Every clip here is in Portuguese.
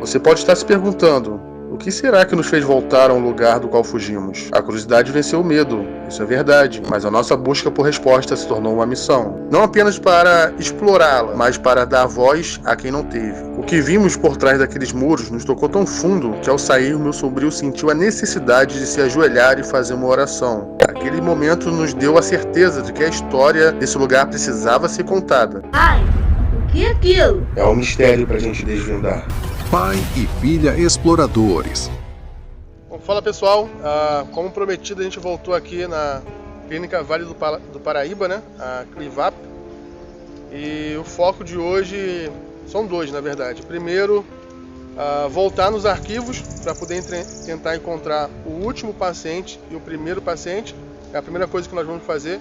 Você pode estar se perguntando: o que será que nos fez voltar a um lugar do qual fugimos? A curiosidade venceu o medo, isso é verdade, mas a nossa busca por resposta se tornou uma missão. Não apenas para explorá-la, mas para dar voz a quem não teve. O que vimos por trás daqueles muros nos tocou tão fundo que ao sair, meu sobrinho sentiu a necessidade de se ajoelhar e fazer uma oração. Aquele momento nos deu a certeza de que a história desse lugar precisava ser contada. Ai, o que é aquilo? É um mistério pra gente desvendar. Pai e filha exploradores. Bom, fala pessoal, como prometido a gente voltou aqui na Clínica Vale do Paraíba, né? A Clivap. E o foco de hoje são dois, na verdade. Primeiro, voltar nos arquivos para poder tentar encontrar o último paciente e o primeiro paciente. É a primeira coisa que nós vamos fazer.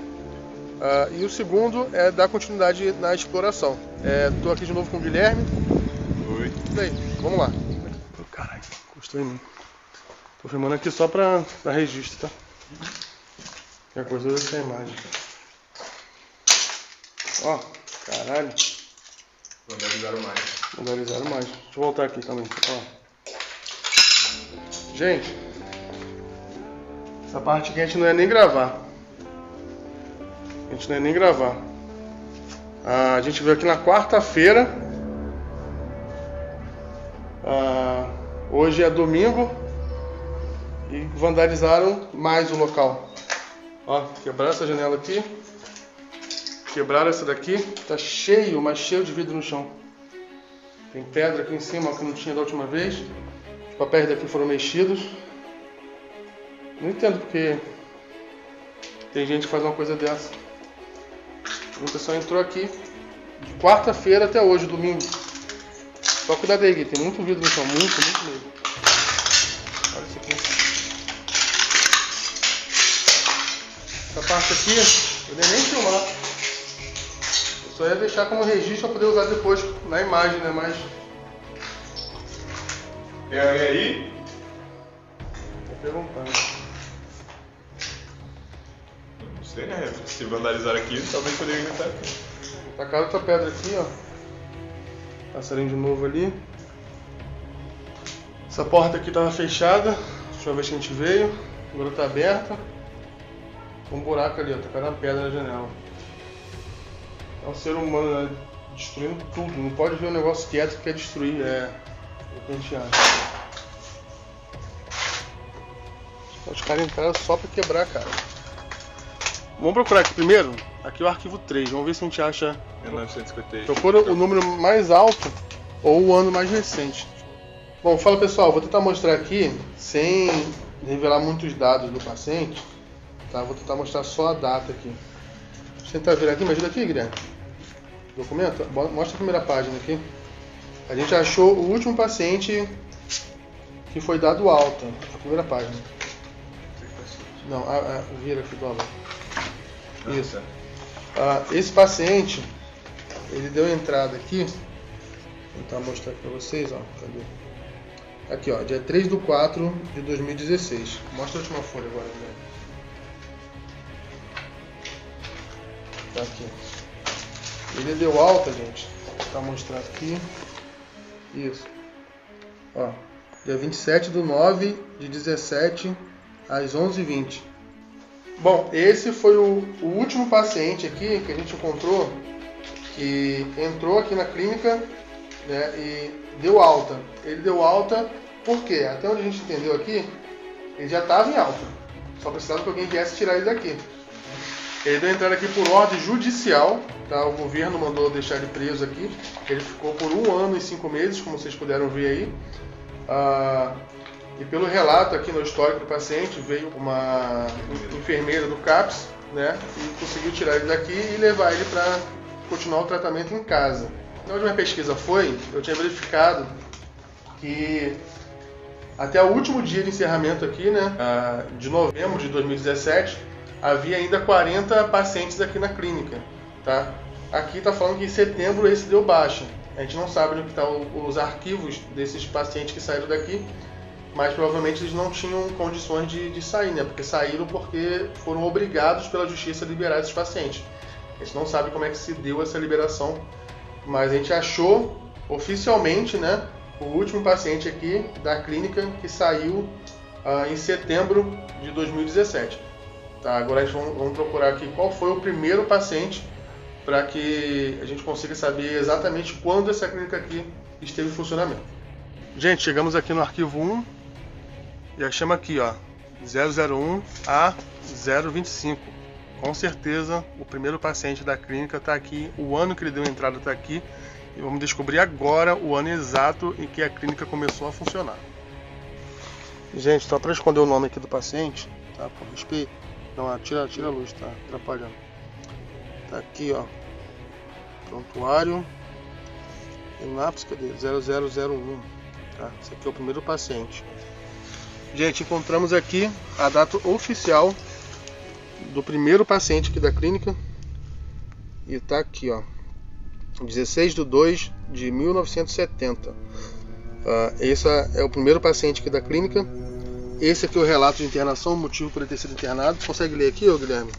E o segundo é dar continuidade na exploração. Estou aqui de novo com o Guilherme. Oi. E aí, vamos lá. Caralho, encostou em mim. Tô filmando aqui só pra registro, tá? Qualquer coisa eu deixo a imagem. Ó, caralho. Vandalizaram mais. Deixa eu voltar aqui também. Ó. Gente, essa parte aqui a gente não ia nem gravar. A gente veio aqui na quarta-feira. Hoje é domingo e vandalizaram mais o local. Ó, quebraram essa janela aqui, quebraram essa daqui, tá cheio, mas cheio de vidro no chão. Tem pedra aqui em cima, ó, que não tinha da última vez. Os papéis daqui foram mexidos. Não entendo porque tem gente que faz uma coisa dessa. A pessoa entrou aqui de quarta-feira até hoje, domingo. Só cuidado aí, Gui, tem muito vidro no chão, muito mesmo. Olha isso aqui. Essa parte aqui, eu nem filmar. Eu só ia deixar como registro para poder usar depois na imagem, né? Mas... Tem alguém aí? Tô perguntando. Não sei, né? Se vandalizar aqui, talvez poderia estar aqui. Tacaram outra pedra aqui, ó. Passarinho de novo ali. Essa porta aqui estava fechada. Deixa eu ver se a gente veio. Agora está aberta. Tem um buraco ali, ó. Tacaram uma pedra na janela. É um ser humano, né? Destruindo tudo. Não pode ver um negócio quieto que quer destruir. É o que a gente acha. Os caras entraram só para quebrar, cara. Vamos procurar aqui primeiro. Aqui é o arquivo 3. Vamos ver se a gente acha. 1958. Procura o número mais alto ou o ano mais recente. Bom, fala pessoal, vou tentar mostrar aqui sem revelar muitos dados do paciente, tá? Vou tentar mostrar só a data aqui. Deixa eu tentar virar aqui, me ajuda aqui, Guilherme. Documento? Mostra a primeira página aqui. A gente achou o último paciente que foi dado alta. A primeira página. Não, vira aqui do lado. Isso. Esse paciente, ele deu entrada aqui. Vou tentar mostrar para vocês, ó. Cadê? Aqui, ó, dia 3/4/2016. Mostra a última folha agora, né? Tá aqui. Ele deu alta, gente. Vou tentar mostrar aqui. Isso. Ó, dia 27/9/17 às 11h20. Bom, esse foi o último paciente aqui que a gente encontrou, que entrou aqui na clínica, né, e deu alta. Ele deu alta porque, até onde a gente entendeu aqui, ele já estava em alta. Só precisava que alguém viesse tirar ele daqui. Ele deu entrada aqui por ordem judicial, tá? O governo mandou deixar ele preso aqui. Ele ficou por 1 ano e 5 meses, como vocês puderam ver aí. E pelo relato aqui no histórico do paciente, veio uma enfermeira do CAPS, né, e conseguiu tirar ele daqui e levar ele para continuar o tratamento em casa. Na última pesquisa eu tinha verificado que até o último dia de encerramento aqui, né, de novembro de 2017, havia ainda 40 pacientes aqui na clínica, tá? Aqui está falando que em setembro esse deu baixa. A gente não sabe onde estão os arquivos desses pacientes que saíram daqui, mas provavelmente eles não tinham condições de sair, né? Porque saíram porque foram obrigados pela justiça a liberar esses pacientes. A gente não sabe como é que se deu essa liberação, mas a gente achou oficialmente, né, o último paciente aqui da clínica que saiu em setembro de 2017. Tá, agora a gente vamos procurar aqui qual foi o primeiro paciente para que a gente consiga saber exatamente quando essa clínica aqui esteve em funcionamento. Gente, chegamos aqui no arquivo 1 e chama aqui, ó, 001A025. Com certeza o primeiro paciente da clínica está aqui, o ano que ele deu entrada está aqui e vamos descobrir agora o ano exato em que a clínica começou a funcionar. Gente, só para esconder o nome aqui do paciente, tá? Por respeito. Não, tira a luz, tá atrapalhando. Tá aqui, ó. Prontuário. ENAPS, cadê? 0001. Tá? Esse aqui é o primeiro paciente. Gente, encontramos aqui a data oficial do primeiro paciente aqui da clínica. E tá aqui, ó. 16/2/1970. Esse é o primeiro paciente aqui da clínica. Esse aqui é o relato de internação, motivo por ele ter sido internado. Consegue ler aqui, ô Guilherme?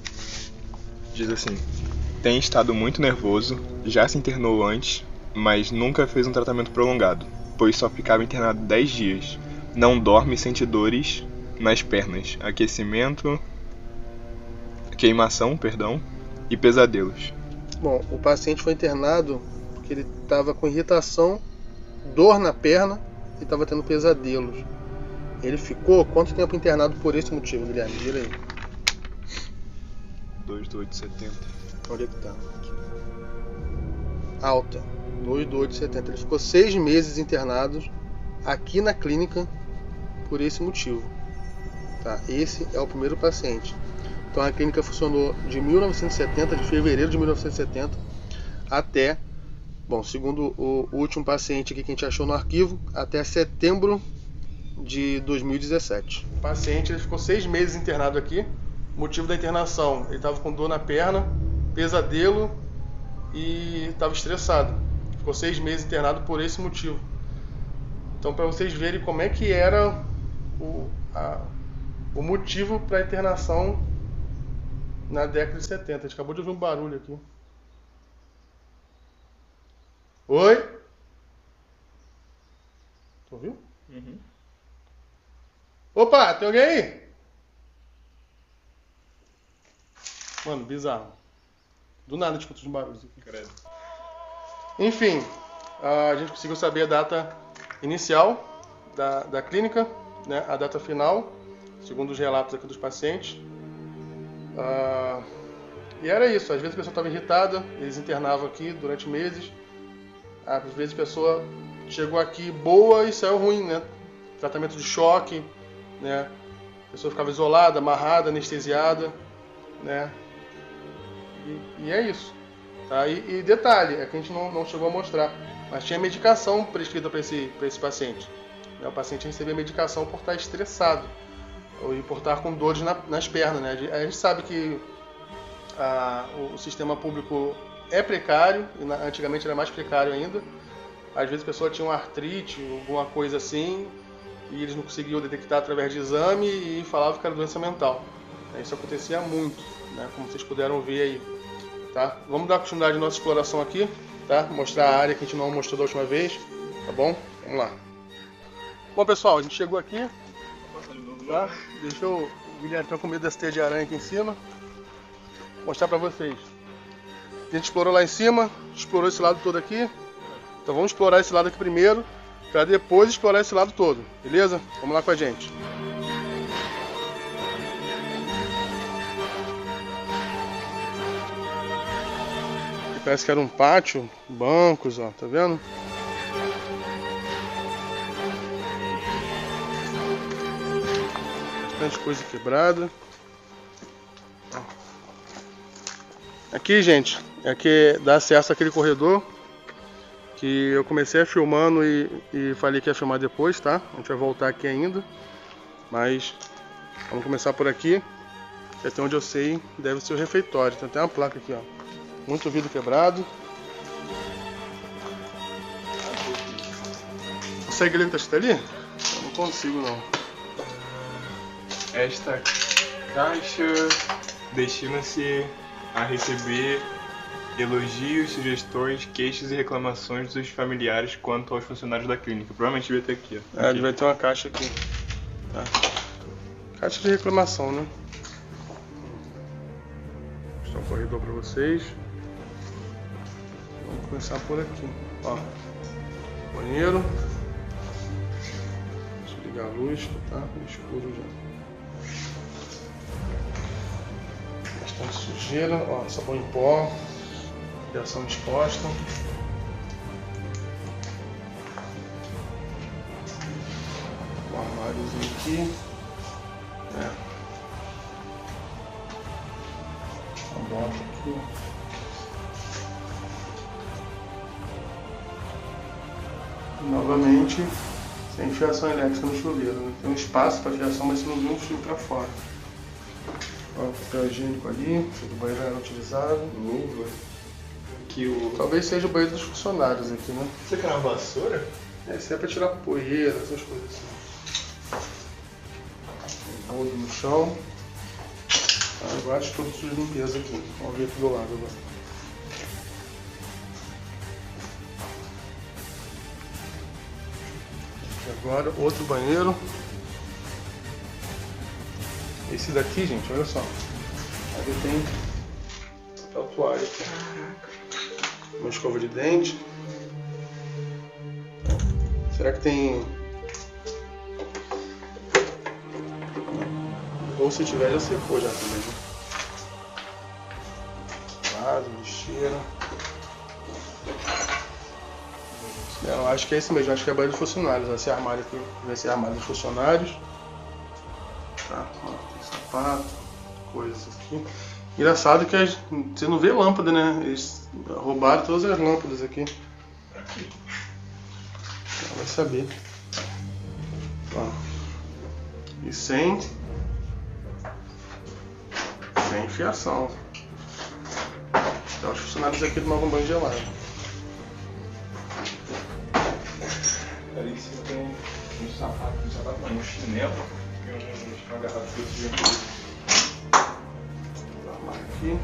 Diz assim: tem estado muito nervoso, já se internou antes, mas nunca fez um tratamento prolongado, pois só ficava internado 10 dias. Não dorme e sente dores nas pernas, queimação, e pesadelos. Bom, o paciente foi internado porque ele estava com irritação, dor na perna e estava tendo pesadelos. Ele ficou quanto tempo internado por esse motivo, Guilherme? Diga aí. 2/8/70. Onde é que tá? Alta. 2/8/70. Ele ficou 6 meses internado aqui na clínica por esse motivo. Tá? Esse é o primeiro paciente. Então a clínica funcionou de 1970, de fevereiro de 1970 até, bom, segundo o último paciente aqui que a gente achou no arquivo, até setembro de 2017. O paciente ele ficou 6 meses internado aqui. Motivo da internação: ele estava com dor na perna, pesadelo e estava estressado. Ficou 6 meses internado por esse motivo. Então, para vocês verem como é que era o motivo para a internação na década de 70. A gente acabou de ouvir um barulho aqui. Oi? Tu ouviu? Uhum. Opa, tem alguém aí? Mano, bizarro. Do nada a gente escuta os barulhos aqui. Credo. Enfim, a gente conseguiu saber a data inicial da clínica, né? A data final, segundo os relatos aqui dos pacientes. E era isso. Às vezes a pessoa estava irritada, eles internavam aqui durante meses. Às vezes a pessoa chegou aqui boa e saiu ruim, né? Tratamento de choque, né? A pessoa ficava isolada, amarrada, anestesiada, né? E é isso, tá? E detalhe, é que a gente não chegou a mostrar, mas tinha medicação prescrita para esse paciente, né? O paciente recebia medicação por estar estressado ou por estar com dores nas pernas, né? A gente sabe que o sistema público é precário, e antigamente era mais precário ainda. Às vezes a pessoa tinha uma artrite, alguma coisa assim, e eles não conseguiam detectar através de exame e falavam que era doença mental. Isso acontecia muito, né? Como vocês puderam ver aí. Tá? Vamos dar continuidade à nossa exploração aqui, tá? Mostrar a área que a gente não mostrou da última vez, tá bom? Vamos lá. Bom, pessoal, a gente chegou aqui, tá? Deixa o Guilherme com medo dessa teia de aranha aqui em cima. Vou mostrar pra vocês. A gente explorou lá em cima, explorou esse lado todo aqui. Então vamos explorar esse lado aqui primeiro, para depois explorar esse lado todo, beleza? Vamos lá com a gente. Aqui parece que era um pátio, bancos, ó, tá vendo? Bastante coisa quebrada. Aqui, gente, é que dá acesso àquele corredor que eu comecei filmando e falei que ia filmar depois, tá? A gente vai voltar aqui ainda, mas vamos começar por aqui, que até onde eu sei deve ser o refeitório. Tem até uma placa aqui, ó. Muito vidro quebrado. Consegue ler o que tá escrito ali? Eu não consigo, não. Esta caixa destina-se a receber Elogios, sugestões, queixas e reclamações dos familiares quanto aos funcionários da clínica. Provavelmente devia ter aqui, ó. É, devia ter uma caixa aqui. Tá. Caixa de reclamação, né? Vou mostrar um corredor pra vocês. Vamos começar por aqui. Ó, banheiro. Deixa eu ligar a luz, tá escuro já. Bastante sujeira, ó, sabão em pó, fiação exposta. Um armáriozinho aqui. Uma bota aqui. E, novamente, sem fiação elétrica no chuveiro, né? Tem um espaço para fiação, mas você não vê um fio para fora. Ó, o papel higiênico ali, o banheiro era utilizado. Luva. Talvez seja o banheiro dos funcionários aqui, né? Você quer uma vassoura? Esse é para tirar poeira, essas coisas assim. Um rodo no chão. Agora acho tudo de limpeza aqui. Vamos ver aqui do lado agora. E agora outro banheiro. Esse daqui, gente, olha só. Ali tem papel toalha aqui. Uma escova de dente. Será que tem... Ou se tiver já secou já também, né? Vaso, lixeira. Eu acho que é esse mesmo, acho que é banheiro dos funcionários. Esse armário aqui vai ser armário dos funcionários. Tá, ó, tem sapato, coisas aqui. Engraçado que você não vê lâmpada, né? Eles roubaram todas as lâmpadas aqui. Vai saber. Ó. E sem fiação. Então os funcionários aqui tomavam banho gelado. Ali em cima tem um sapato não, um chinelo e uma garrafa de oxigênio. Vou armar aqui.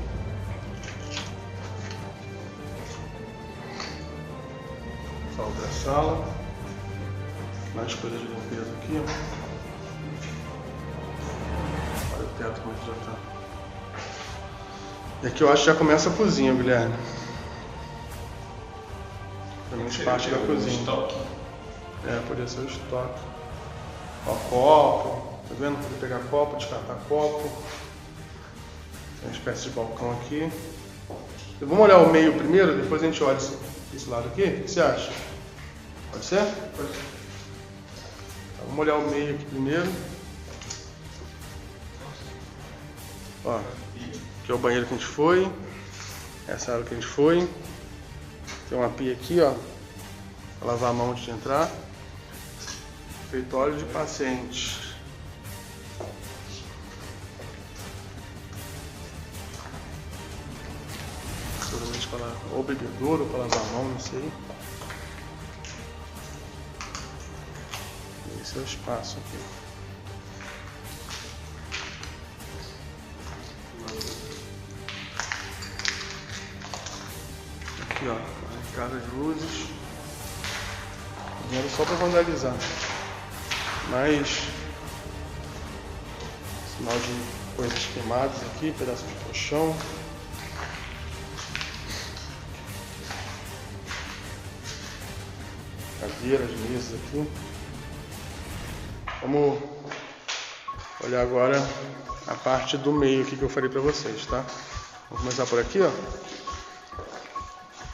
Sala da sala. Mais coisas de limpeza aqui, ó. Olha o teto como já tá. E aqui eu acho que já começa a cozinha, Guilherme. Pelo menos parte da cozinha. Estoque. É, poderia ser o estoque. Ó, copo. Tá vendo? Poder pegar copo, descartar copo. Tem uma espécie de balcão aqui. Vamos olhar o meio primeiro, depois a gente olha esse lado aqui. O que você acha? Pode ser? Pode ser. Então, vamos olhar o meio aqui primeiro. Ó, aqui é o banheiro que a gente foi. Essa é a área que a gente foi. Tem uma pia aqui, ó, para lavar a mão antes de entrar. Refeitório de paciente. Provavelmente para ou bebedouro ou para lavar a mão, não sei. Esse é o espaço aqui. Aqui, ó, carregar as luzes. Dinheiro só para vandalizar. Mas sinal de coisas queimadas aqui, pedaço de colchão. Cadeiras, mesas aqui. Vamos olhar agora a parte do meio aqui que eu falei para vocês, tá? Vamos começar por aqui, ó.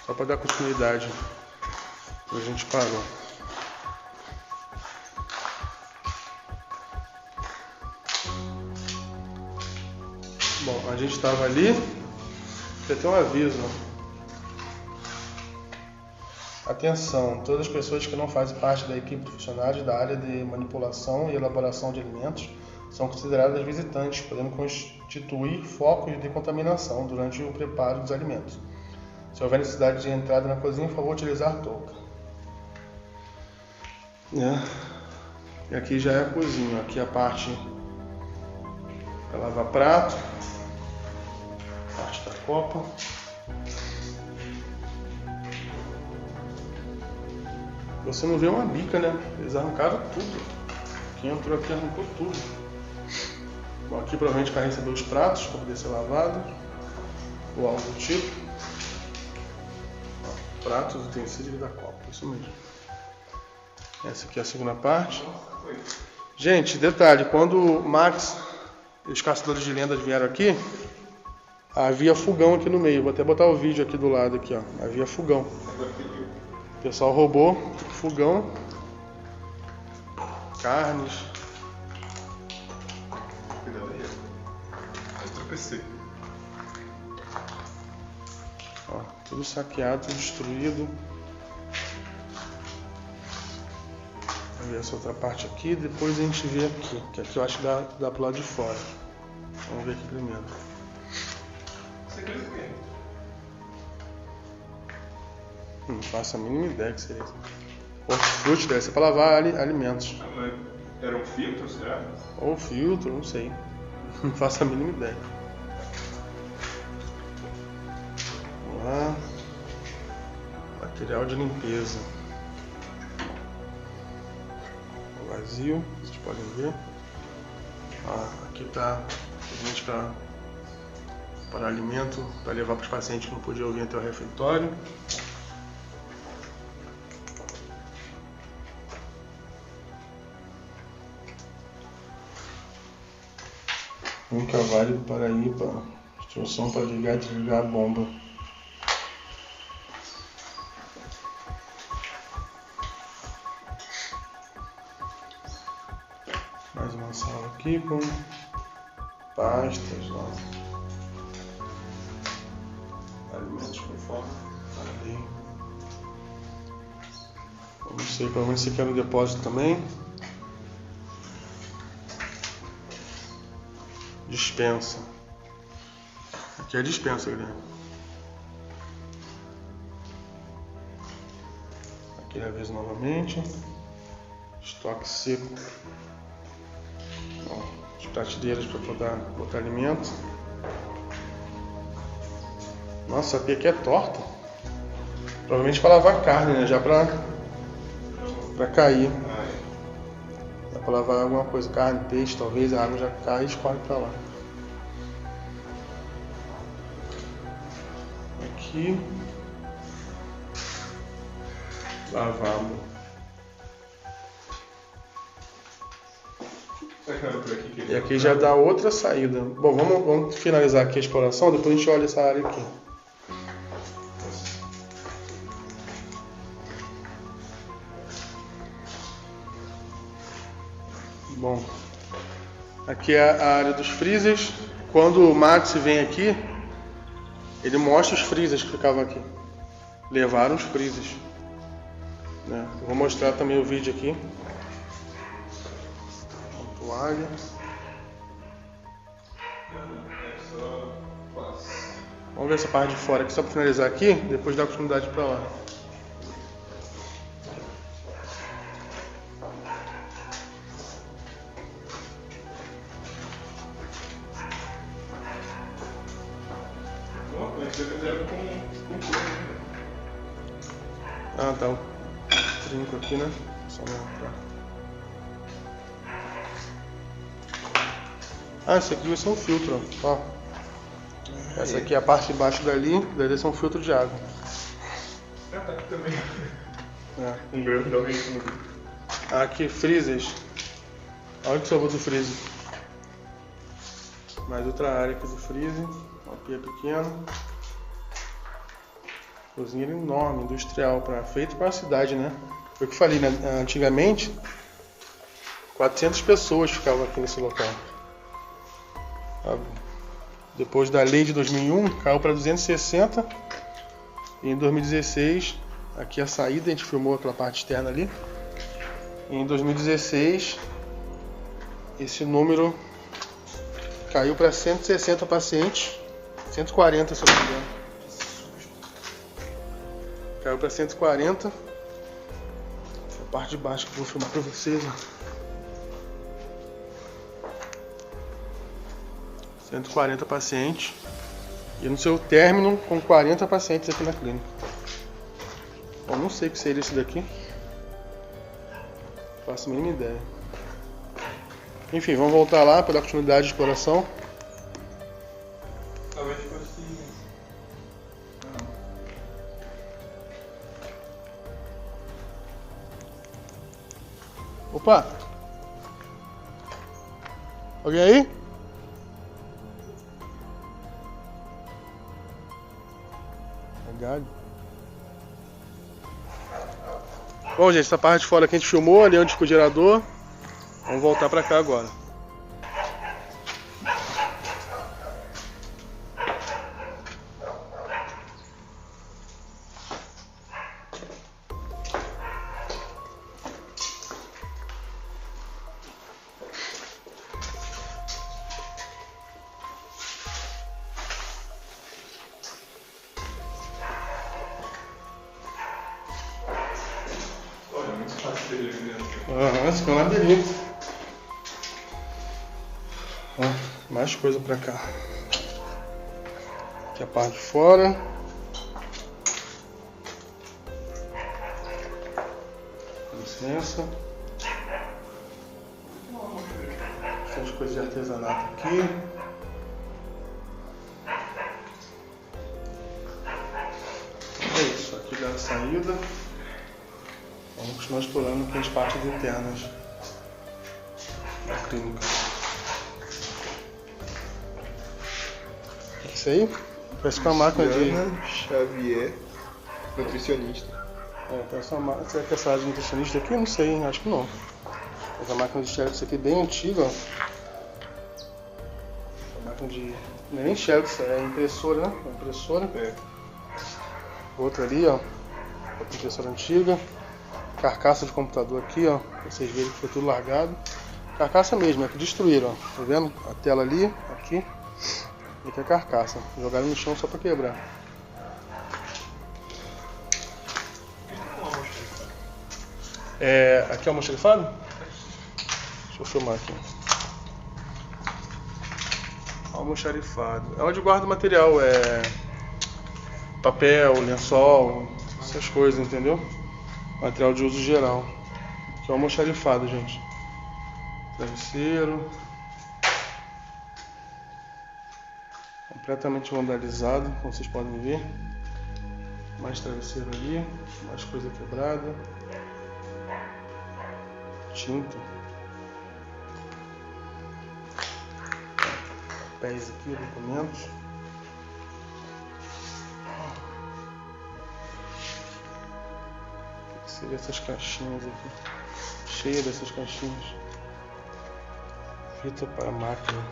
Só para dar continuidade onde a gente parou. Bom, a gente estava ali, tem até um aviso. Atenção, todas as pessoas que não fazem parte da equipe de funcionários da área de manipulação e elaboração de alimentos são consideradas visitantes, podendo constituir focos de contaminação durante o preparo dos alimentos. Se houver necessidade de entrada na cozinha, por favor, utilizar touca. E aqui já é a cozinha, aqui a parte para lavar prato, parte da copa. Você não vê uma bica, né? Eles arrancaram tudo. Quem entrou aqui arrancou tudo. Bom, aqui provavelmente para receber os pratos, para poder ser lavado. Ou algo do tipo. Ó, pratos, utensílios da Copa, isso mesmo. Essa aqui é a segunda parte. Gente, detalhe, quando o Max e os caçadores de lendas vieram aqui, havia fogão aqui no meio. Vou até botar o vídeo aqui do lado aqui, ó. Havia fogão. O pessoal roubou o fogão, carnes. Cuidado aí. Eu tropecei. Ó, tudo saqueado, tudo destruído. Vamos ver essa outra parte aqui, depois a gente vê aqui, que aqui eu acho que dá pro lado de fora. Vamos ver aqui primeiro. Não faço a mínima ideia que seria isso. Hortifruti deve ser para lavar alimentos. Era um filtro, será? Ou filtro, não sei. Não faço a mínima ideia. Vamos lá. Material de limpeza. Vazio, vocês podem ver. Aqui está para alimento, para levar para os pacientes que não podiam vir até o refeitório. Nunca válido para ir para instrução para ligar e desligar a bomba. Mais uma sala aqui com pastas, ó. Alimentos conforme ali. Vamos ver, provavelmente esse aqui é no depósito também. Dispensa. Aqui é a dispensa, galera. Aqui é a vez novamente. Estoque seco. Ó, as prateleiras para poder botar alimento. Nossa, a pia aqui é torta. Provavelmente para lavar carne, né? Já para cair. Dá para lavar alguma coisa, carne, peixe, talvez a água já cai e escorre para lá. Aqui. Lavabo. E aqui já dá outra saída. Bom, vamos finalizar aqui a exploração, depois a gente olha essa área aqui. Bom, aqui é a área dos freezers. Quando o Max vem aqui, ele mostra os freezers que ficavam aqui. Levaram os freezers, né? Eu vou mostrar também o vídeo aqui. Uma toalha. Vamos ver essa parte de fora aqui, só para finalizar aqui, depois dar continuidade para lá. Ah, tá o trinco aqui, né? Só mostrar. Ah, esse aqui vai ser um filtro, ó. Essa aqui é a parte de baixo dali vai ser um filtro de água. Ah, tá aqui também. É. Um grandão aí. Aqui, freezers. Olha que sobrou do freezer. Mais outra área aqui do freezer. Uma pia pequena. Cozinha enorme, industrial, feito para a cidade, né? Foi o que eu falei, né? Antigamente, 400 pessoas ficavam aqui nesse local. Depois da lei de 2001, caiu para 260. E em 2016, aqui a saída, a gente filmou aquela parte externa ali. E em 2016, esse número caiu para 160 pacientes, 140 se eu não me engano. Caiu para 140. A parte de baixo que eu vou filmar para vocês, ó. 140 pacientes. E no seu término, com 40 pacientes aqui na clínica. Bom, não sei o que seria isso daqui. faço a mínima ideia. Enfim, vamos voltar lá para dar continuidade de exploração. Talvez fosse... Opa! Alguém aí? É galho. Bom, gente, essa parte de fora que a gente filmou, ali onde ficou o gerador. Vamos voltar pra cá agora. Aham, esse aqui é um labirinto. Ó, mais coisa pra cá. Aqui é a parte de fora. Com licença. Essas coisas de artesanato aqui. É isso, aqui dá a saída. Vamos continuar explorando aqui as partes internas da clínica. Isso aí parece uma máquina de... Xavier, nutricionista. Parece uma máquina... Será que essa área de nutricionista aqui? Não sei, hein? Acho que não. Essa máquina de xerox aqui é bem antiga. Essa máquina de... Não é nem xerox, é impressora, né? Impressora. Outra ali, ó. Outra impressora antiga. Carcaça de computador aqui, ó. Pra vocês verem que foi tudo largado. Carcaça mesmo, é que destruíram, ó. Tá vendo? A tela ali, aqui. E aqui a carcaça. Jogaram no chão só pra quebrar. Aqui é o almoxarifado? Deixa eu filmar aqui. Almoxarifado. É onde guarda o material, papel, lençol, essas coisas, entendeu? Material de uso geral. Aqui é o almoxarifado, gente. Travesseiro. Completamente vandalizado, como vocês podem ver. Mais travesseiro ali. Mais coisa quebrada. Tinta. Papéis aqui, documentos. Seria essas caixinhas aqui, cheia dessas caixinhas. Fita para máquina,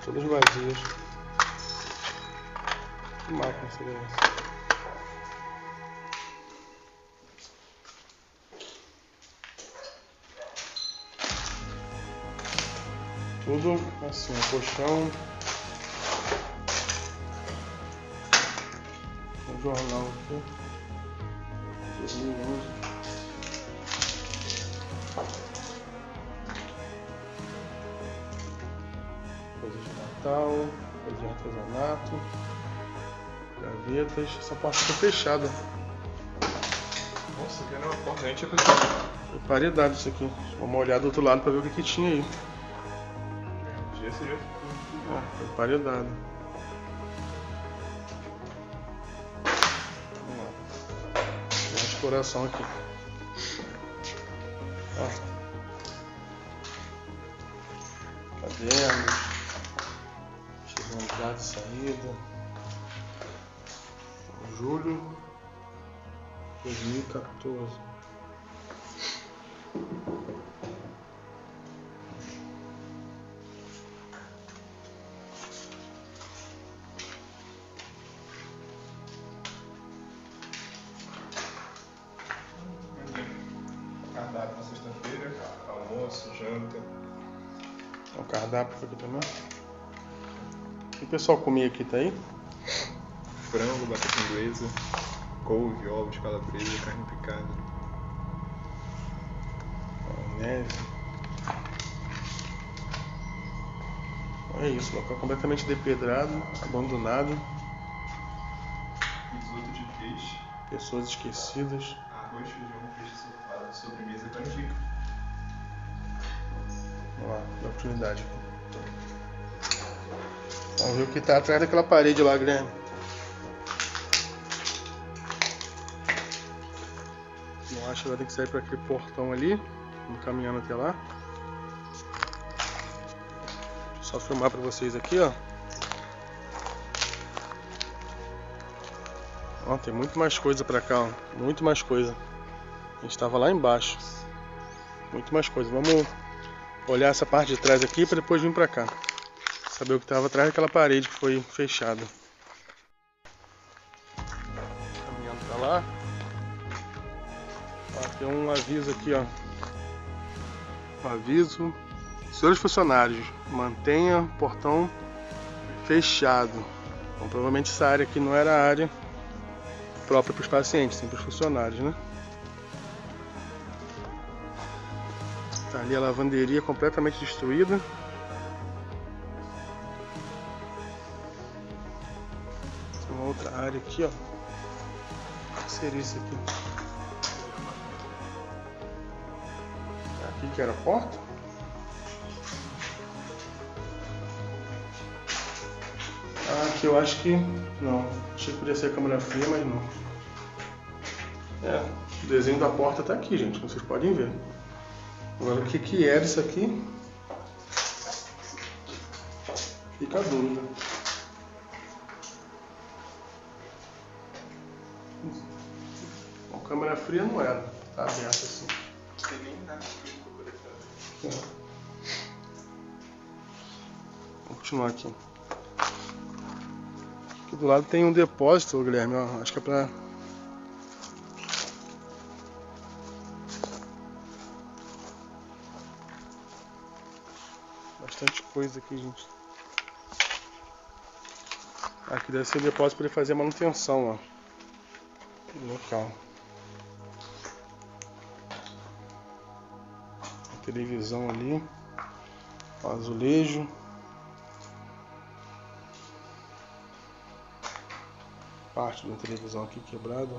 todas vazias. Que máquina seria essa? Tudo assim, colchão, um jornal aqui. 2011. Coisas de Natal, coisas de artesanato, gavetas. Essa porta ficou fechada. Nossa, aqui era uma porta, nem tinha pensado. Foi paridade isso aqui. Vamos olhar do outro lado pra ver o que tinha aí. Foi paridade. Exploração aqui. Ó. Cadernos. Chegando lá de saída. Julho 2014. Cardápio na sexta-feira, almoço, janta. O cardápio aqui também. O que o pessoal comia aqui, tá aí? Frango, batata inglesa, couve, ovos, calabresa, carne picada. Maionese. É isso, local completamente depedrado, abandonado. Risoto de peixe. Pessoas esquecidas. Arroz, feijão, peixe sofado, sobremesa, da oportunidade. Vamos ver o que está atrás daquela parede lá, Guilherme. Eu acho que vai ter que sair para aquele portão ali. Vamos caminhando até lá. Só filmar para vocês aqui, ó. Ó, tem muito mais coisa para cá, ó. Muito mais coisa. A gente estava lá embaixo. Muito mais coisa. Vamos olhar essa parte de trás aqui para depois vir para cá. Saber o que estava atrás daquela parede que foi fechada. Caminhando para lá. Ó, tem um aviso aqui, ó. Um aviso. Senhores funcionários, mantenha o portão fechado. Então, provavelmente essa área aqui não era a área própria para os pacientes, sim para os funcionários, né? Tá ali a lavanderia completamente destruída. Tem uma outra área aqui, ó. O que seria isso aqui? Aqui que era a porta? Ah, aqui eu acho que não. Achei que podia ser a câmera fria, mas não. É, o desenho da porta tá aqui, gente, como vocês podem ver. Agora o que era isso aqui? Fica a dúvida. Bom, câmera fria não era, tá aberta assim. Não tem nem nada de Vamos continuar aqui. Aqui do lado tem um depósito, Guilherme, ó, acho que é pra... Bastante coisa aqui, gente. Aqui deve ser o depósito para ele fazer a manutenção, ó, do local. A televisão ali, o azulejo. Parte da televisão aqui quebrada.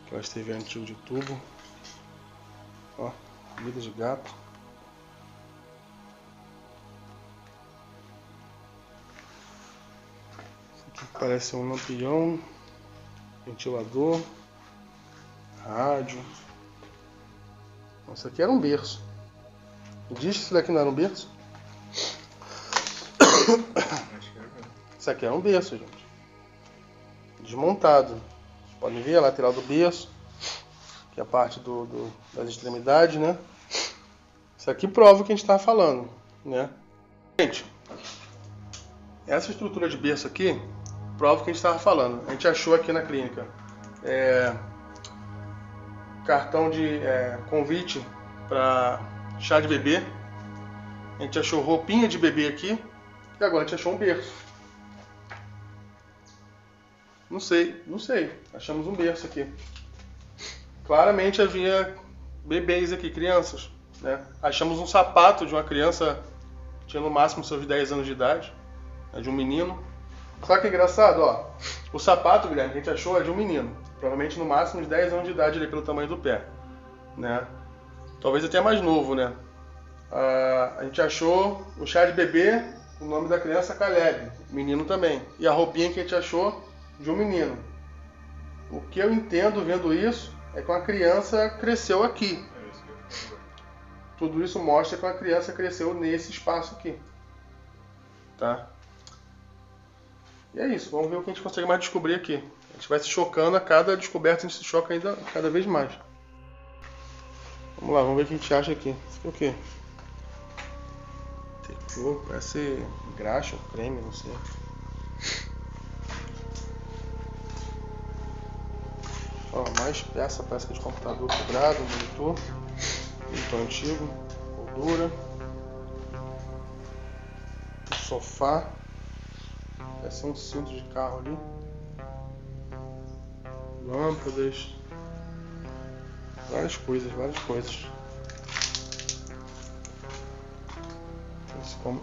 Aquelas TV antiga de tubo. Ó, comida de gato. Parece um lampião, ventilador, rádio. Isso aqui era um berço. Diz que isso daqui não era um berço? Isso aqui era um berço, gente. Desmontado. Vocês podem ver a lateral do berço, que é a parte das extremidades, né? Isso aqui prova o que a gente estava falando, né? Gente, essa estrutura de berço aqui prova o que a gente estava falando. A gente achou aqui na clínica cartão de convite para chá de bebê. A gente achou roupinha de bebê aqui. E agora a gente achou um berço. Não sei. Achamos um berço aqui. Claramente havia bebês aqui, crianças, né? Achamos um sapato de uma criança que tinha no máximo seus 10 anos de idade, de um menino. Sabe que é engraçado, ó? O sapato, Guilherme, que a gente achou é de um menino. Provavelmente no máximo de 10 anos de idade ali, pelo tamanho do pé, né? Talvez até mais novo, né? A gente achou o chá de bebê, o nome da criança Caleb, menino também. E a roupinha que a gente achou de um menino. O que eu entendo vendo isso é que uma criança cresceu aqui. Tudo isso mostra que uma criança cresceu nesse espaço aqui. Tá? E é isso, vamos ver o que a gente consegue mais descobrir aqui. A gente vai se chocando a cada descoberta, a gente se choca ainda cada vez mais. Vamos lá, vamos ver o que a gente acha aqui. Isso aqui é o quê? Teclô, parece graxa, creme, não sei. Ó, mais peça que de computador quebrado, monitor antigo, moldura, sofá. Parece um cinto de carro ali. Lâmpadas. Várias coisas.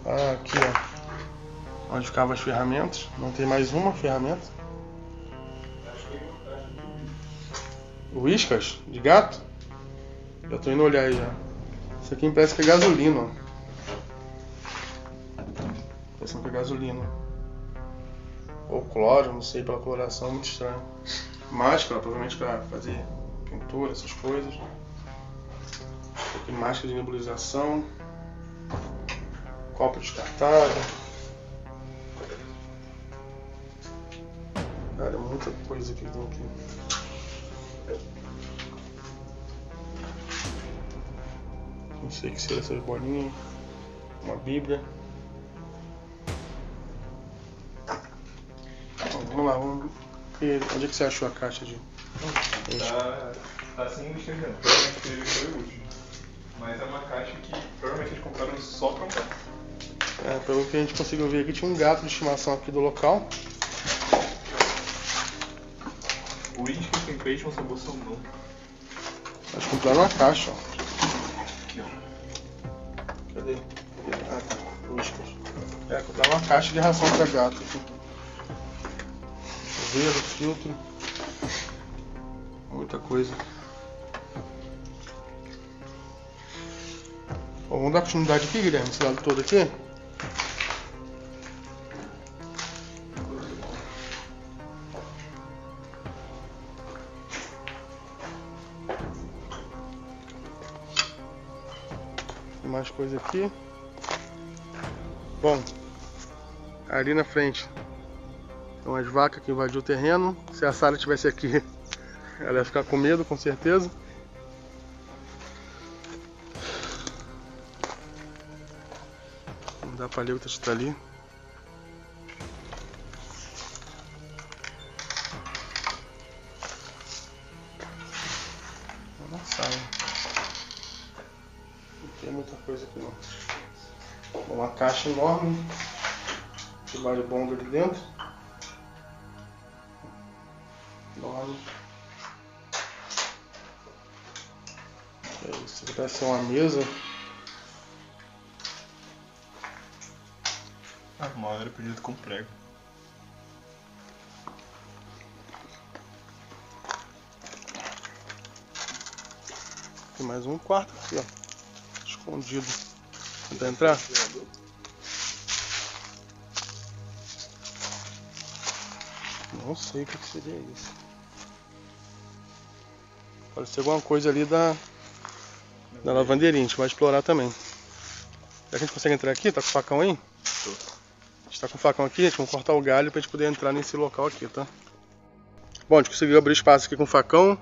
Ah, aqui ó. Onde ficavam as ferramentas. Não tem mais uma ferramenta. Whiskas de gato? Já tô indo olhar aí já. Isso aqui parece que é gasolina, ó. Parecendo que é gasolina. Ou cloro, não sei, pela coloração, muito estranho. Máscara, provavelmente para fazer pintura, essas coisas. Aqui máscara de nebulização. Copo descartável. Cara, muita coisa aqui dentro. Não sei o que será essas bolinhas. Uma bíblia. Bom, vamos lá, vamos ver. Onde é que você achou a caixa de... Tá assim escrevendo. Provavelmente ele foi o último. Mas é uma caixa que provavelmente eles compraram só pra um gato. Pelo que a gente conseguiu ver aqui, tinha um gato de estimação aqui do local. O índice que tem peixe não sabor são não. Eles compraram uma caixa, ó. Aqui, ó. Cadê? Ah, tá. Whiskas. Compraram uma caixa de ração para gato aqui. Chuveiro, filtro. Muita coisa. Bom, vamos dar continuidade aqui, Guilherme, esse lado todo aqui. Tem mais coisa aqui. Bom, ali na frente tem umas vacas que invadiu o terreno. Se a Sara estivesse aqui, ela ia ficar com medo, com certeza. Vamos dar pra ler o que está ali. Nossa, não tem muita coisa aqui não. Uma caixa enorme de maribondo ali dentro. Enorme. Isso aqui parece ser uma mesa. Uma hora pedido com prego. Tem mais um quarto aqui, ó. Escondido. Tentar entrar? Não sei o que seria isso. Pode ser alguma coisa ali da lavanderia. A gente vai explorar também. Será que a gente consegue entrar aqui? Tá com o facão aí? Tô. A gente tá com o facão aqui, a gente vai cortar o galho pra gente poder entrar nesse local aqui, tá? Bom, a gente conseguiu abrir espaço aqui com o facão.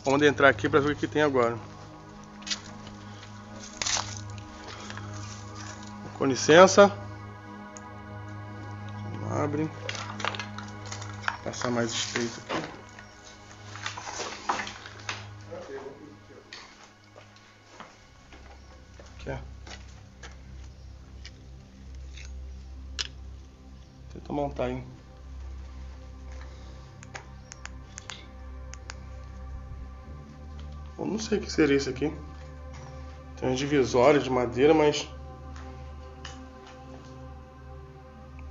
Vamos entrar aqui pra ver o que tem agora. Com licença. Abre. Passar mais estreito aqui. Aqui, ó. Tenta montar aí. Eu não sei o que seria isso aqui. Tem uns divisórios de madeira, mas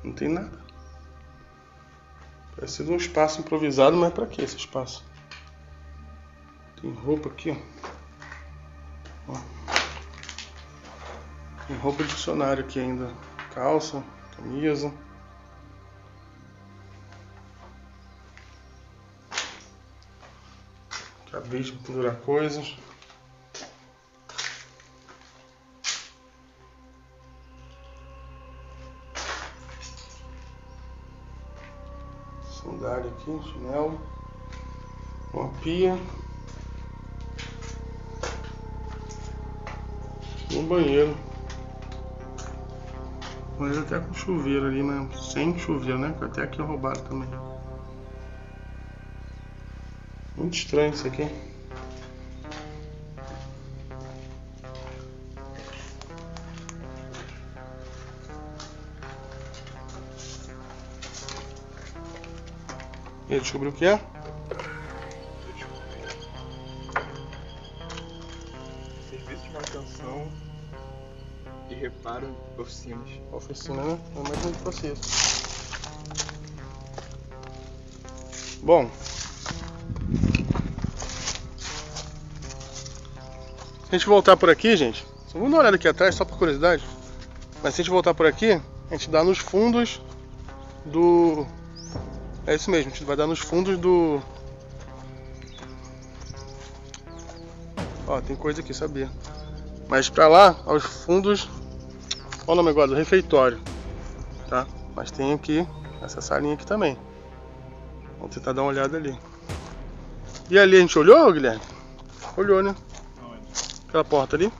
não tem nada. Parece um espaço improvisado, mas pra que esse espaço? Tem roupa aqui, ó. Tem roupa de dicionário aqui ainda. Calça, camisa. Cabide para pendurar coisas. Sandália aqui, chinelo. Uma pia. E um banheiro. Banheiro até com chuveiro ali, mas sem chuveiro, né? Que até aqui roubaram também. Muito estranho isso aqui. E aí, descobriu o que é? Serviço de manutenção e reparo de oficinas. Oficina, né? Não é mais muito fosse isso. Bom. Se a gente voltar por aqui, gente, vamos dar uma olhada aqui atrás, só por curiosidade. Mas se a gente voltar por aqui, A gente dá nos fundos do... É isso mesmo, a gente vai dar nos fundos do... Ó, tem coisa aqui, sabia? Mas pra lá, aos fundos... Olha o nome agora, do refeitório. Tá? Mas tem aqui, essa salinha aqui também. Vamos tentar dar uma olhada ali. E ali a gente olhou, Guilherme? Olhou, né? Aquela porta ali.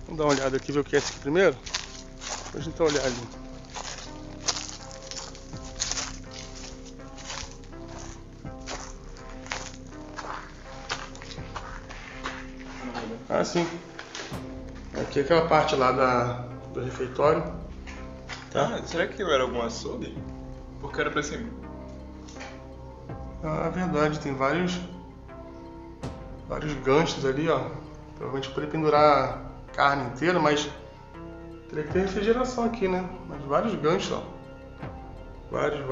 Vamos dar uma olhada aqui, ver o que é esse aqui primeiro. Depois a gente olhar ali. Ah, sim. Aqui é aquela parte lá do refeitório. Tá? Ah, será que era algum açougue? Porque era pra cima. Ah, é verdade, tem vários ganchos ali, ó. Provavelmente poderia pendurar carne inteira, mas teria que ter refrigeração aqui, né? Mas vários ganchos, ó. Vários.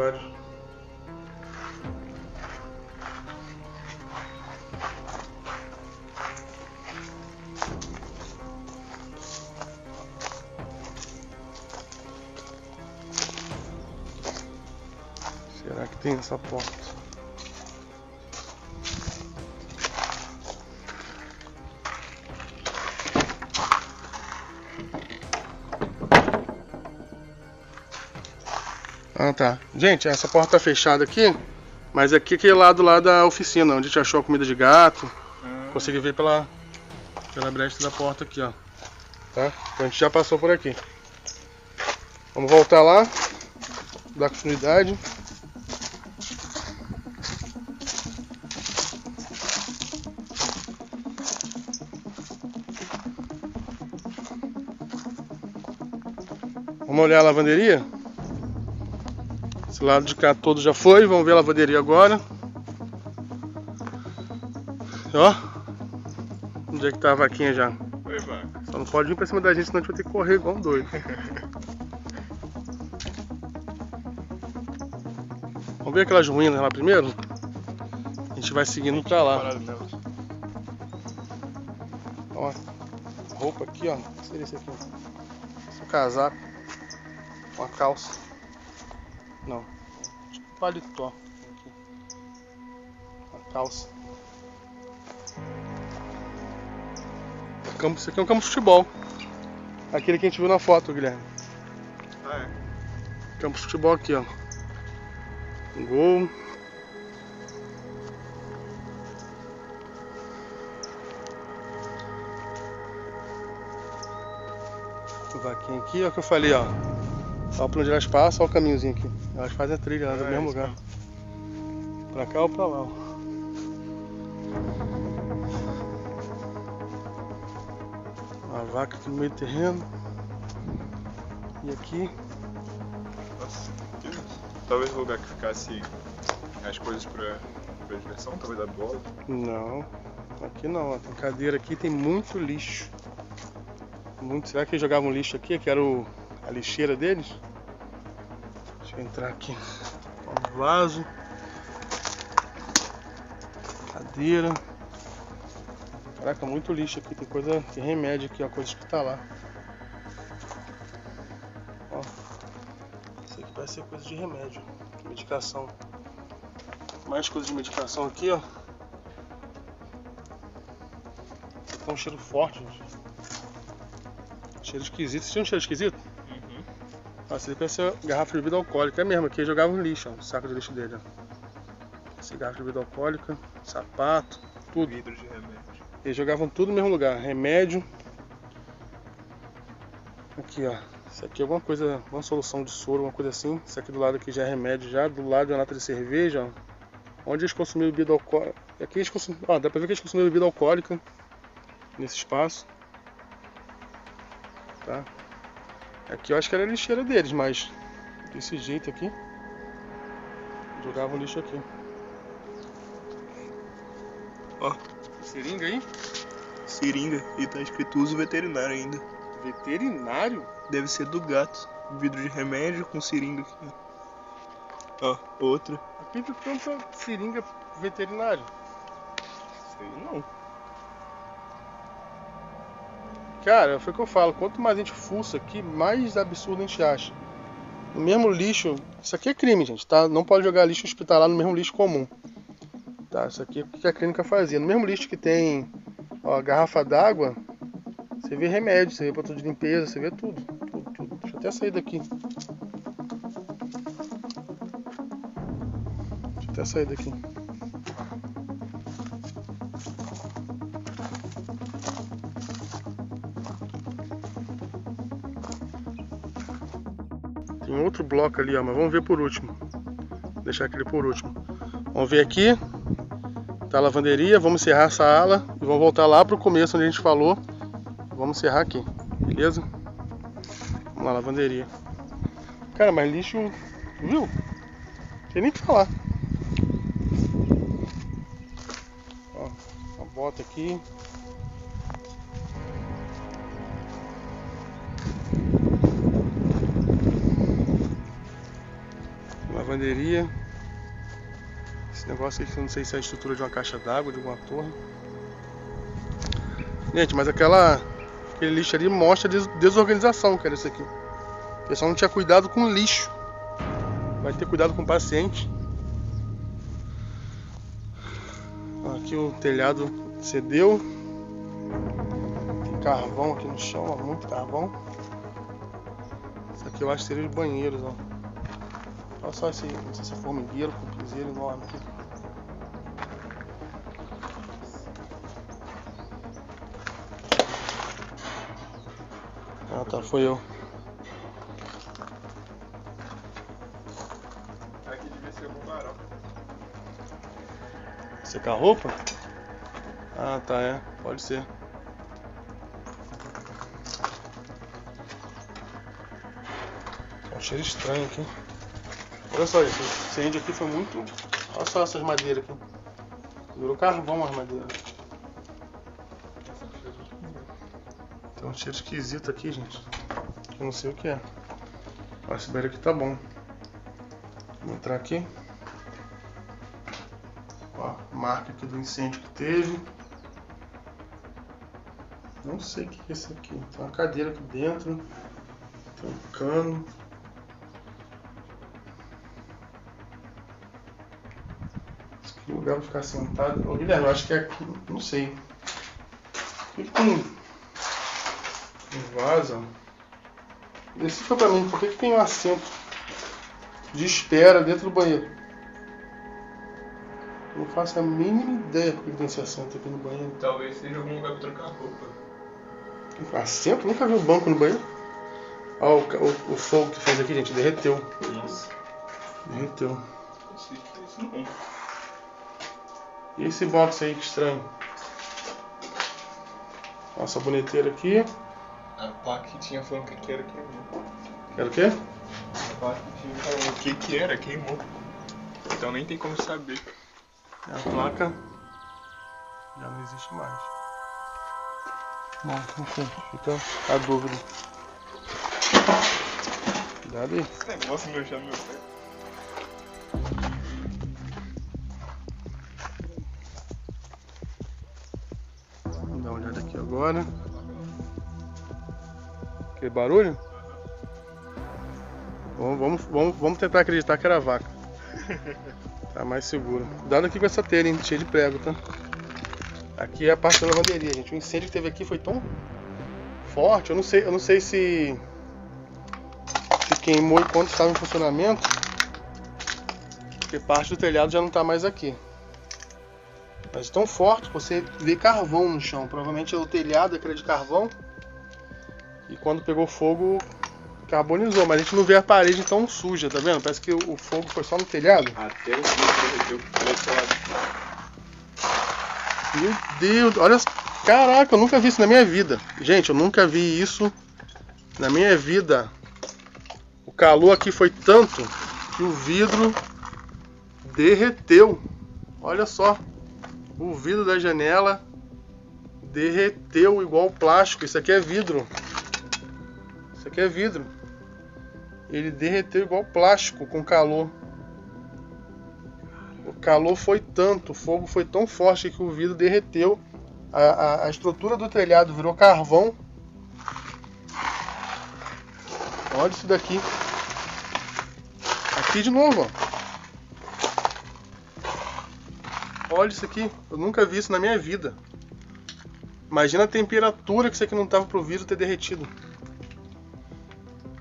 Será que tem essa porta? Ah, tá. Gente, essa porta tá fechada aqui, mas aqui é aquele lado lá da oficina, onde a gente achou a comida de gato. Consegui ver pela brecha da porta aqui, ó. Tá? Então a gente já passou por aqui. Vamos voltar lá, dar continuidade. Vamos olhar a lavanderia? Esse lado de cá todo já foi, vamos ver a lavanderia agora. Ó, onde é que tá a vaquinha já? Oi, vaca. Só não pode vir pra cima da gente, senão a gente vai ter que correr igual um doido. Vamos ver aquelas ruínas lá primeiro? A gente vai seguindo pra lá. Ó, roupa aqui, ó. O que seria isso aqui? Esse é um casaco. Uma calça. Não. Tipo um paletó. Aqui. Uma calça. Isso aqui é um campo de futebol. Aquele que a gente viu na foto, Guilherme. Ah, é? Campo de futebol aqui, ó. Um gol. Vaquinha aqui, ó, o que eu falei, ó. Ó pra onde elas passam, ó o caminhozinho aqui. Elas fazem a trilha lá no mesmo lugar. Pra cá ou pra lá, ó. A vaca aqui no meio do terreno. E aqui. Nossa, talvez o lugar que ficasse as coisas pra diversão, talvez a bola. Não, aqui não, ó. Tem cadeira aqui, tem muito lixo. Será que eles jogavam lixo aqui? Que era a lixeira deles? Deixa eu entrar aqui. Ó, vaso. Cadeira. Caraca, muito lixo aqui. Tem coisa, tem remédio aqui, ó. Coisa hospitalar. Ó. Isso aqui vai ser coisa de remédio. Medicação. Mais coisa de medicação aqui, ó. Tá um cheiro forte, gente. Cheiro esquisito. Você tinha um cheiro esquisito? Uhum. Nossa, ele parece garrafa de bebida alcoólica. É mesmo, aqui eles jogavam lixo, ó. O saco de lixo dele, ó. Esse garrafa de bebida alcoólica, sapato, tudo. Vidro de remédio. Eles jogavam tudo no mesmo lugar. Remédio. Aqui, ó. Isso aqui é alguma coisa, uma solução de soro, uma coisa assim. Isso aqui do lado aqui já é remédio já. Do lado é uma lata de cerveja, ó. Onde eles consumiam bebida alcoólica. Aqui eles consumiam. Ó, dá pra ver que eles consumiam bebida alcoólica. Nesse espaço. Tá? Aqui eu acho que era a lixeira deles, mas desse jeito aqui. Jogavam lixo aqui. Ó, Seringa aí? seringa. E tá escrito uso veterinário ainda. Veterinário? Deve ser do gato. Vidro de remédio com seringa aqui. Ó, outra. Aqui tem tanta seringa veterinário. Sei não. Cara, foi o que eu falo, quanto mais a gente fuça aqui, mais absurdo a gente acha. No mesmo lixo, isso aqui é crime, gente, tá? Não pode jogar lixo hospitalar no mesmo lixo comum. Tá, isso aqui é o que a clínica fazia. No mesmo lixo que tem, ó, garrafa d'água, você vê remédio, você vê produto de limpeza, você vê tudo. Deixa eu até sair daqui. Deixa eu até sair daqui. Tem outro bloco ali, ó, mas vamos ver por último. Vou deixar aquele por último. Vamos ver aqui. Tá a lavanderia, vamos encerrar essa ala e vamos voltar lá pro começo onde a gente falou. Vamos encerrar aqui, beleza? Vamos lá, lavanderia. Cara, mas lixo, viu? Não tem nem o que falar. Ó, uma bota aqui. Lavanderia. Esse negócio aqui eu não sei se é a estrutura de uma caixa d'água, de alguma torre. Gente, mas aquele lixo ali mostra desorganização, cara, isso aqui. O pessoal não tinha cuidado com o lixo. Vai ter cuidado com o paciente. Aqui o telhado cedeu. Tem carvão aqui no chão, ó, muito carvão. Isso aqui eu acho que seria os banheiros, ó. Olha só esse formigueiro com piseiro enorme aqui. Ah tá, foi eu. Aqui devia ser algum varal. Secar a roupa? Ah tá, é, pode ser. Tá um cheiro estranho aqui. Olha só isso, esse incêndio aqui foi muito... Olha só essas madeiras aqui. Virou carvão as madeiras. Tem um cheiro esquisito aqui, gente. Eu não sei o que é. Ó, esse banheiro aqui tá bom. Vou entrar aqui. Ó, marca aqui do incêndio que teve. Não sei o que é isso aqui. Tem uma cadeira aqui dentro. Tem um cano. Que lugar pra ficar sentado. Ô Guilherme, eu acho que é aqui. Não sei. O que tem? Um vaso. Decifra pra mim, por que tem um assento de espera dentro do banheiro? Não faço a mínima ideia por que tem esse assento aqui no banheiro. Talvez seja algum lugar pra trocar roupa. Assento? Nunca vi um banco no banheiro. Olha o fogo que fez aqui, gente. Derreteu. Nossa. Derreteu. Não sei se tem isso não. E esse box aí, que estranho. Ó, a saboneteira aqui. A placa que tinha falando o que era queimou. Era o quê? A placa que tinha falando o que era queimou. Então nem tem como saber. A placa já não existe mais. Bom, enfim, fica a dúvida. Cuidado aí. Esse negócio meu já meu pé. Vamos dar uma olhada aqui agora. Que barulho? Vamos tentar acreditar que era a vaca. Tá mais seguro. Cuidado aqui com essa telha, hein? Cheia de prego, tá? Aqui é a parte da lavanderia, gente. O incêndio que teve aqui foi tão forte. Eu não sei se queimou enquanto estava em funcionamento. Porque parte do telhado já não está mais aqui. Mas tão forte que você vê carvão no chão. Provavelmente o telhado era de carvão. E quando pegou fogo, carbonizou. Mas a gente não vê a parede tão suja, tá vendo? Parece que o fogo foi só no telhado. Até o que derreteu do outro lado. Meu Deus, olha. Caraca, eu nunca vi isso na minha vida. Gente, eu nunca vi isso na minha vida. O calor aqui foi tanto que o vidro derreteu. Olha só. O vidro da janela derreteu igual plástico. Isso aqui é vidro. Isso aqui é vidro. Ele derreteu igual plástico com calor. O calor foi tanto, o fogo foi tão forte que o vidro derreteu. A estrutura do telhado virou carvão Olha isso daqui. Aqui de novo, ó. Olha isso aqui. Eu nunca vi isso na minha vida. Imagina a temperatura que isso aqui não estava pro vidro ter derretido.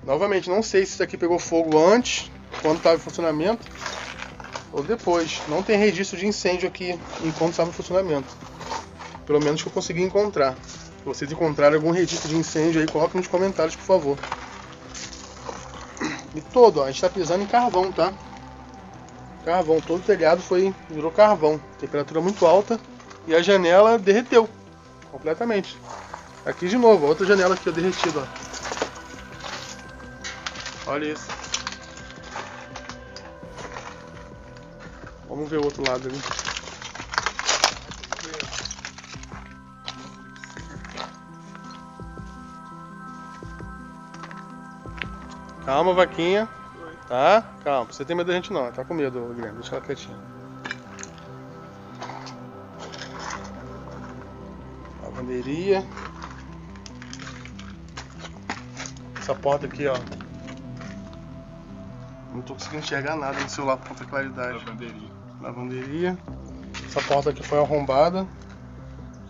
Novamente, não sei se isso aqui pegou fogo antes, quando estava em funcionamento, ou depois. Não tem registro de incêndio aqui enquanto estava em funcionamento. Pelo menos que eu consegui encontrar. Se vocês encontrarem algum registro de incêndio aí, coloquem nos comentários, por favor. E todo, ó, a gente está pisando em carvão, tá? Carvão, todo o telhado virou carvão. Temperatura muito alta e a janela derreteu completamente. Aqui de novo, outra janela aqui, ó, derretida, ó. Olha isso. Vamos ver o outro lado ali. Calma, vaquinha. Tá? Calma, você tem medo da gente não. Tá com medo, Guilherme. Deixa ela quietinha. Lavanderia. Essa porta aqui, ó. Não tô conseguindo enxergar nada no celular por conta da claridade. Lavanderia. Essa porta aqui foi arrombada.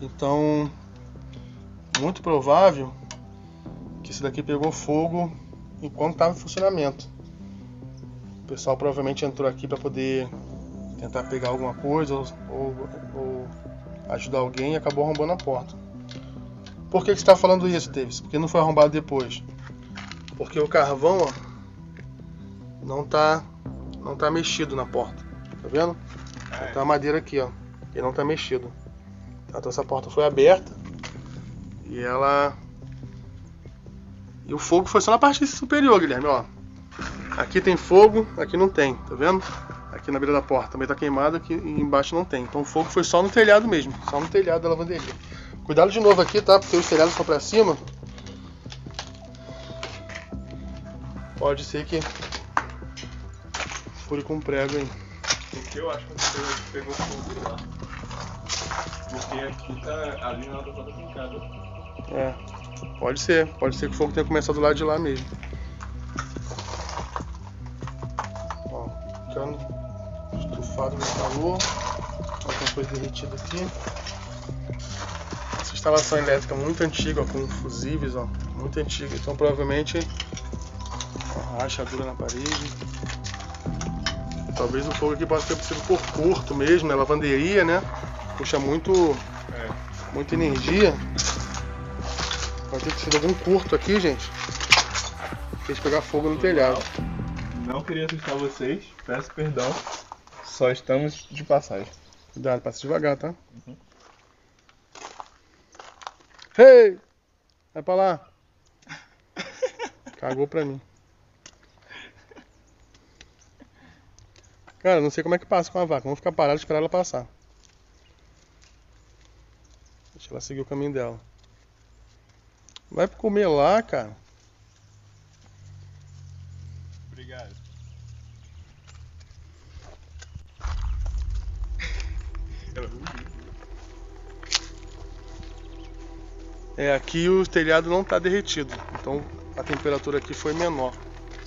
Então, muito provável que isso daqui pegou fogo enquanto estava em funcionamento. O pessoal provavelmente entrou aqui para poder tentar pegar alguma coisa ou ajudar alguém e acabou arrombando a porta. Por que você está falando isso, Davis? Porque não foi arrombado depois? Porque o carvão, ó, não tá mexido na porta. Tá vendo? Tá a madeira aqui, ó. Ele não tá mexido. Então essa porta foi aberta e o fogo foi só na parte superior, Guilherme, ó. Aqui tem fogo, aqui não tem, tá vendo? Aqui na beira da porta também tá queimado, aqui embaixo não tem. Então o fogo foi só no telhado mesmo, só no telhado da lavanderia. Cuidado de novo aqui, tá? Porque os telhados estão pra cima. Pode ser que fure com prego aí. O que eu acho que pegou fogo lá? Porque aqui tá, ali na outra toda trincada. É, pode ser que o fogo tenha começado do lado de lá mesmo. Ó, ficando estufado no calor. Olha como foi derretido aqui. Essa instalação elétrica muito antiga, ó, com fusíveis, ó, muito antiga. Então provavelmente uma rachadura na parede. Talvez o fogo aqui possa ter sido por curto mesmo, né? Lavanderia, né? Puxa muita energia. Pode ter sido algum curto aqui, gente. Fez pegar fogo no telhado. Não queria assustar vocês, peço perdão. Só estamos de passagem. Cuidado, passa devagar, tá? Uhum. Hey! Vai pra lá. Cagou pra mim. Cara, não sei como é que passa com a vaca. Vamos ficar parados e esperar ela passar. Deixa ela seguir o caminho dela. Vai comer lá, cara. Obrigado. Aqui o telhado não tá derretido. Então a temperatura aqui foi menor.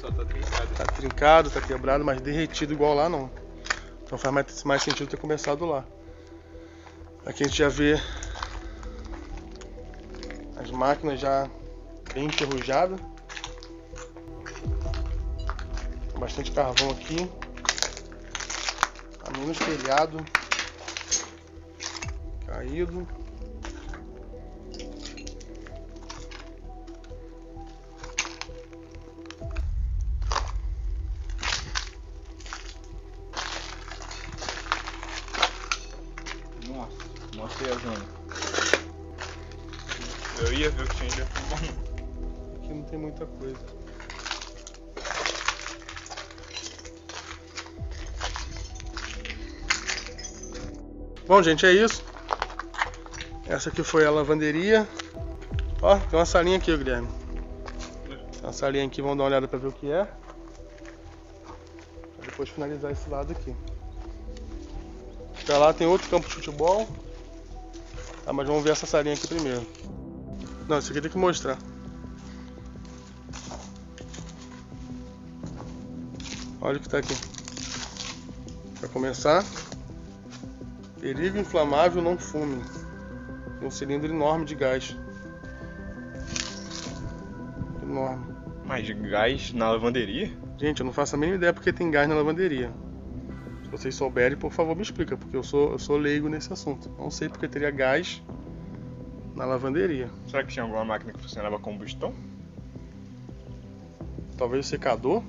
Só tá trincado. Tá trincado, tá quebrado, mas derretido igual lá não. Então faz mais sentido ter começado lá. Aqui a gente já vê as máquinas já bem enferrujadas. Tem bastante carvão aqui. Tá menos telhado caído. Mostrei a zona. Eu ia ver o que tinha. Aqui não tem muita coisa. Bom, gente, é isso. Essa aqui foi a lavanderia. Ó, tem uma salinha aqui, Guilherme. Tem uma salinha aqui, vamos dar uma olhada pra ver o que é. Pra depois finalizar esse lado aqui. Pra lá tem outro campo de futebol. Ah, mas vamos ver essa salinha aqui primeiro. Não, isso aqui tem que mostrar. Olha o que tá aqui. Para começar, perigo inflamável, não fume. Um cilindro enorme de gás. Enorme. Mas gás na lavanderia? Gente, eu não faço a mínima ideia porque tem gás na lavanderia. Se vocês souberem, por favor, me explica, porque eu sou leigo nesse assunto. Não sei porque teria gás na lavanderia. Será que tinha alguma máquina que funcionava a combustão? Talvez o secador?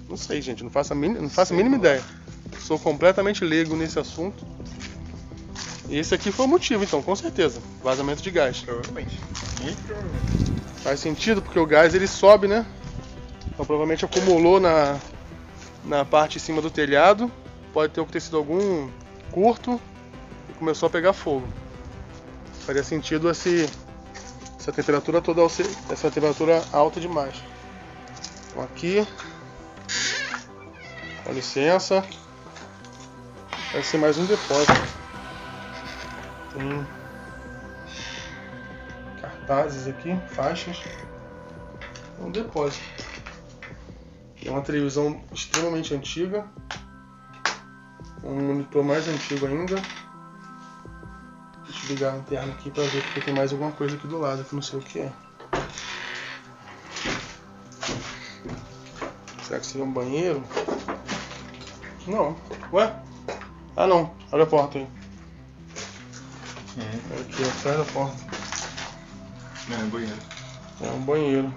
Não sei, gente, não faço a mínima ideia. Sou completamente leigo nesse assunto. E esse aqui foi o motivo, então, com certeza. Vazamento de gás. Provavelmente. Muito provavelmente. Faz sentido, porque o gás ele sobe, né? Então provavelmente acumulou na parte de cima do telhado. Pode ter acontecido algum curto e começou a pegar fogo. Faria sentido essa temperatura toda, essa temperatura alta demais. Então aqui, com licença, vai ser mais um depósito. Tem cartazes aqui, faixas. É um depósito. É uma televisão extremamente antiga. Um monitor mais antigo ainda. Deixa eu ligar a lanterna aqui para ver porque tem mais alguma coisa aqui do lado que não sei o que é. Será que seria um banheiro? Não. Ué? Ah não, olha a porta aí. Aqui atrás da porta. Não, é um banheiro. É um banheiro.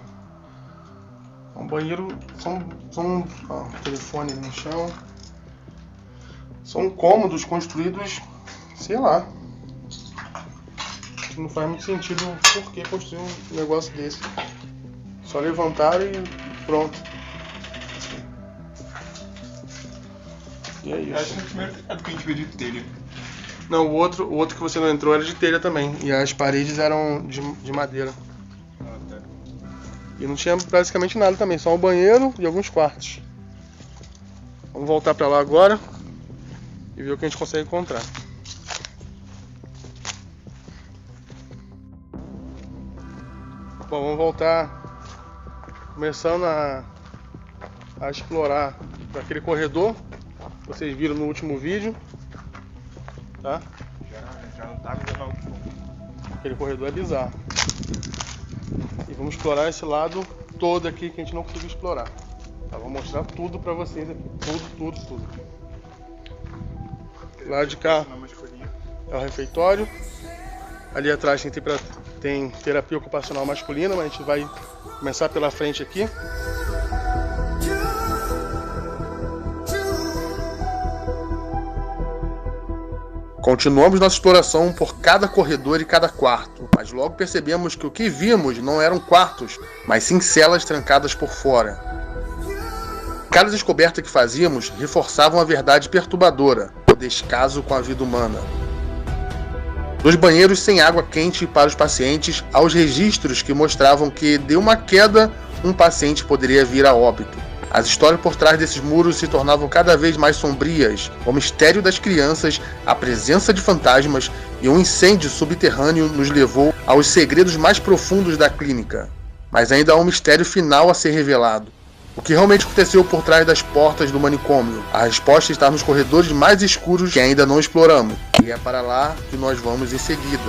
É um banheiro. Telefone no chão. São cômodos construídos, sei lá. Não faz muito sentido por que construir um negócio desse. Só levantar e pronto. E é isso. Acho que no primeiro telhado que a gente viu de telha. Não, o outro que você não entrou era de telha também. E as paredes eram de madeira. Ah, tá. E não tinha basicamente nada também, só um banheiro e alguns quartos. Vamos voltar pra lá agora e ver o que a gente consegue encontrar. Bom, vamos voltar começando a explorar aquele corredor que vocês viram no último vídeo, tá? Já não tá me dando algo bom. Aquele corredor é bizarro. E vamos explorar esse lado todo aqui que a gente não conseguiu explorar. Tá, vou mostrar tudo pra vocês aqui. Tudo. Lá de cá é o refeitório. Ali atrás tem terapia ocupacional masculina, mas a gente vai começar pela frente aqui. Continuamos nossa exploração por cada corredor e cada quarto, mas logo percebemos que o que vimos não eram quartos, mas sim celas trancadas por fora. Cada descoberta que fazíamos reforçava uma verdade perturbadora, o descaso com a vida humana. Dos banheiros sem água quente para os pacientes, aos registros que mostravam que, de uma queda, um paciente poderia vir a óbito. As histórias por trás desses muros se tornavam cada vez mais sombrias. O mistério das crianças, a presença de fantasmas e um incêndio subterrâneo nos levou aos segredos mais profundos da clínica. Mas ainda há um mistério final a ser revelado. O que realmente aconteceu por trás das portas do manicômio? A resposta está nos corredores mais escuros que ainda não exploramos. E é para lá que nós vamos em seguida.